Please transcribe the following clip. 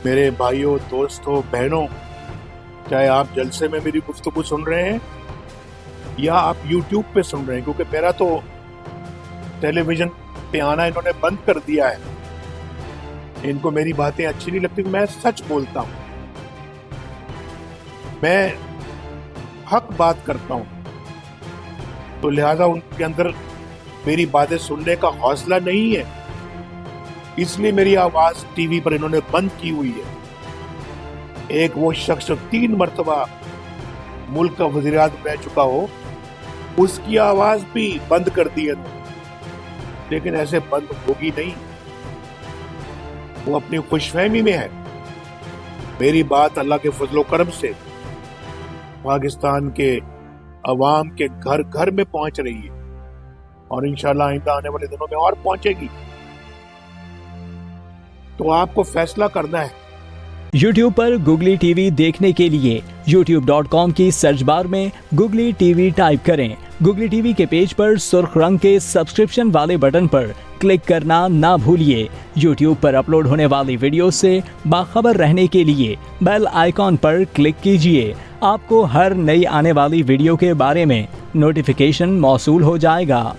मेरे भाइयों, दोस्तों, बहनों, चाहे आप जलसे में मेरी गुफ्तगू सुन रहे हैं या आप YouTube पे सुन रहे हैं, क्योंकि मेरा तो टेलीविजन पे आना इन्होंने बंद कर दिया है। इनको मेरी बातें अच्छी नहीं लगती, मैं सच बोलता हूँ, मैं हक बात करता हूँ, तो लिहाजा उनके अंदर मेरी बातें सुनने का हौसला नहीं है, इसलिए मेरी आवाज टीवी पर इन्होंने बंद की हुई है। एक वो शख्स 3 मरतबा मुल्क का वज़ीर आज़म रह चुका हो, उसकी आवाज भी बंद कर दी है, लेकिन ऐसे बंद होगी नहीं, वो अपनी खुशफहमी में है। मेरी बात अल्लाह के फजलो करम से पाकिस्तान के अवाम के घर घर में पहुंच रही है और इंशाल्लाह आइंदा आने वाले दिनों में और पहुंचेगी। तो आपको फैसला करना है। YouTube पर गुगली टीवी देखने के लिए youtube.com की सर्च बार में गुगली टीवी टाइप करें। गुगली टीवी के पेज पर सुर्ख रंग के सब्सक्रिप्शन वाले बटन पर क्लिक करना ना भूलिए। YouTube पर अपलोड होने वाली वीडियो से बाखबर रहने के लिए बेल आइकॉन पर क्लिक कीजिए। आपको हर नई आने वाली वीडियो के बारे में नोटिफिकेशन मौसूल हो जाएगा।